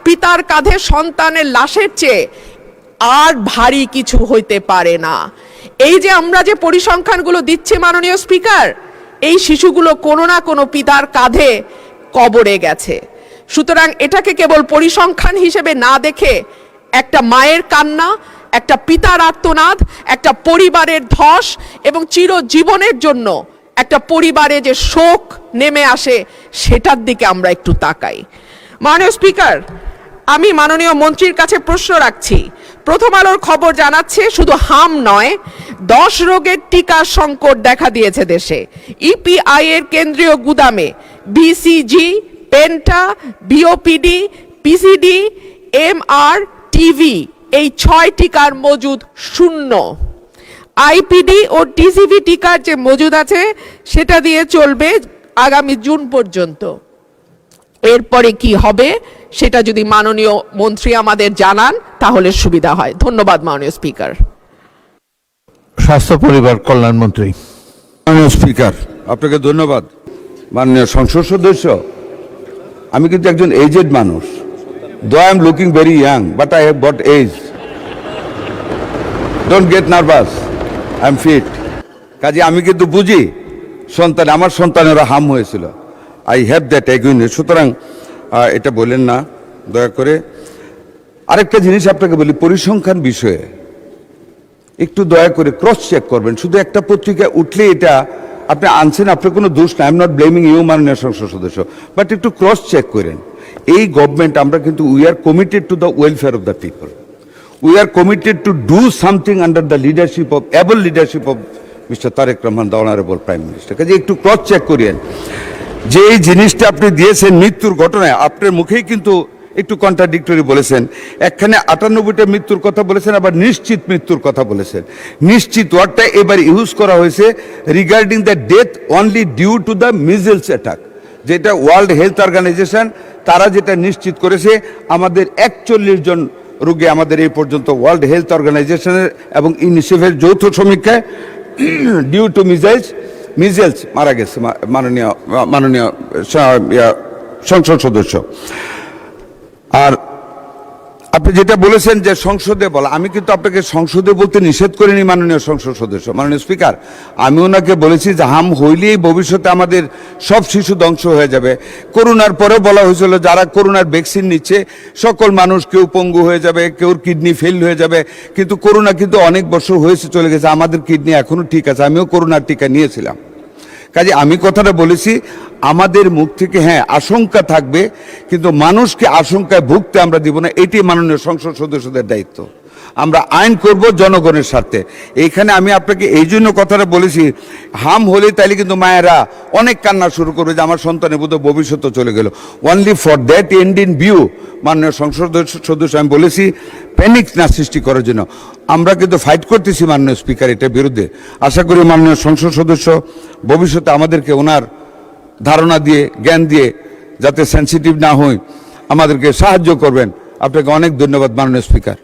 পিতার কাঁধে সন্তানের লাশের চেয়ে আর ভারী কিছু হইতে পারে না। এই যে আমরা যে পরিসংখ্যানগুলো দিচ্ছি মাননীয় স্পিকার, এই শিশুগুলো কোনো না কোনো পিতার কাঁধে কবরে গেছে। সুতরাং এটাকে কেবল পরিসংখ্যান হিসেবে না দেখে একটা মায়ের কান্না, একটা পিতার আর্তনাদ, একটা পরিবারের ধস এবং চিরজীবনের জন্য একটা পরিবারে যে শোক নেমে আসে সেটার দিকে আমরা একটু তাকাই। মাননীয় স্পিকার, আমি মাননীয় মন্ত্রীর কাছে প্রশ্ন রাখছি। প্রথম আলোর খবর জানাচ্ছে শুধু হাম নয়, 10 রোগের টিকার সংকট দেখা দিয়েছে দেশে। ইপিআই এর কেন্দ্রীয় গুদামে BCG, penta, BOPV, PCV, MR, TD এই 6 টিকার মজুদ শূন্য। আইপিডি ও টিসিভি টিকার যে মজুদ আছে সেটা দিয়ে চলবে আগামী জুন পর্যন্ত। এরপরে কি হবে সেটা যদি মাননীয় মন্ত্রী আমাদের জানান তাহলে সুবিধা হয়। ধন্যবাদ মাননীয় স্পিকার। স্বাস্থ্য পরিবার কল্যাণ মন্ত্রী। মাননীয় স্পিকার, আপনাকে ধন্যবাদ। মাননীয় সংসদ সদস্য, আমি কিন্তু একজন এজেড মানুষ। Though I am looking very young, but I have got age. Don't get nervous, I am fit. কাজে আমি কিন্তু বুঝি আমার সন্তানেরা হাম হয়েছিল। I have that agedness. সুতরাং এটা বলেন না দয়া করে। আরেকটা জিনিস আপনাকে বলি, পরিসংখ্যান বিষয়ে একটু দয়া করে ক্রস চেক করবেন। শুধু একটা পত্রিকা উঠলে এটা আপনি আনছেন, আপনার কোনো দোষ না। I am not blaming you মাননীয় সংসদ সদস্য, বাট একটু ক্রস চেক করেন। এই গভর্নমেন্ট আমরা কিন্তু we are committed to the welfare of the people. We are committed to do something under the leadership of able leadership of mister Tarique Rahman, the honourable prime minister. কাজে একটু cross check করিয়েন যে এই জিনিসটা আপনি দিয়েছেন মৃত্যুর ঘটনায়। আপনার মুখেই কিন্তু একটু কন্ট্রাডিক্টরি বলেছেন। একখানে 98টা মৃত্যুর কথা বলেছেন, আবার নিশ্চিত মৃত্যুর কথা বলেছেন। নিশ্চিত ওয়ার্ডটা এবার ইউজ করা হয়েছে regarding the death only due to the measles attack, যেটা ওয়ার্ল্ড হেলথ অর্গানাইজেশন তারা যেটা নিশ্চিত করেছে। আমাদের 41 জন রোগী আমাদের এই পর্যন্ত ওয়ার্ল্ড হেলথ অর্গানাইজেশনের এবং ইউনিসেফের যৌথ সমীক্ষায় ডিউ টু মিজেলস মারা গেছে মাননীয় সংসদ সদস্য। আর আপনি যেটা বলেছেন যে সংসদে বলা, আমি কিন্তু আপনাকে সংসদে বলতে নিষেধ করিনি মাননীয় সংসদ সদস্য। মাননীয় স্পিকার, আমি ওনাকে বলেছি যে হাম হইলেই ভবিষ্যতে আমাদের সব শিশু ধ্বংস হয়ে যাবে। করোনার পরেও বলা হয়েছিল যারা করোনার ভ্যাকসিন নিচ্ছে সকল মানুষ, কেউ পঙ্গু হয়ে যাবে, কেউ কিডনি ফেল হয়ে যাবে। কিন্তু করোনা কিন্তু অনেক বছর হয়েছে, চলে গেছে, আমাদের কিডনি এখনো ঠিক আছে। আমিও করোনার টিকা নিয়েছিলাম। কাজে আমি কথাটা বলেছি, আমাদের মুখ থেকে হ্যাঁ আশঙ্কা থাকবে, কিন্তু মানুষকে আশঙ্কায় ভুগতে আমরা দিব না। এটি মাননীয় সংসদ সদস্যদের দায়িত্ব। আমরা আইন করব জনগণের স্বার্থে। এইখানে আমি আপনাকে এই জন্য কথাটা বলেছি, হাম হলে তাইলে কিন্তু মায়েরা অনেক কান্না শুরু করবে যে আমার সন্তানের বোধ ভবিষ্যৎ চলে গেল। Only for that end in view মাননীয় সংসদ সদস্য আমি বলেছি প্যানিক না সৃষ্টি করার জন্য। আমরা কিন্তু ফাইট করতেছি মাননীয় স্পিকার এটার বিরুদ্ধে। আশা করি মাননীয় সংসদ সদস্য ভবিষ্যতে আমাদেরকে ওনার ধারণা দিয়ে, জ্ঞান দিয়ে যাতে সেন্সিটিভ না হই আমাদেরকে সাহায্য করবেন। আপনাকে অনেক ধন্যবাদ মাননীয় স্পিকার।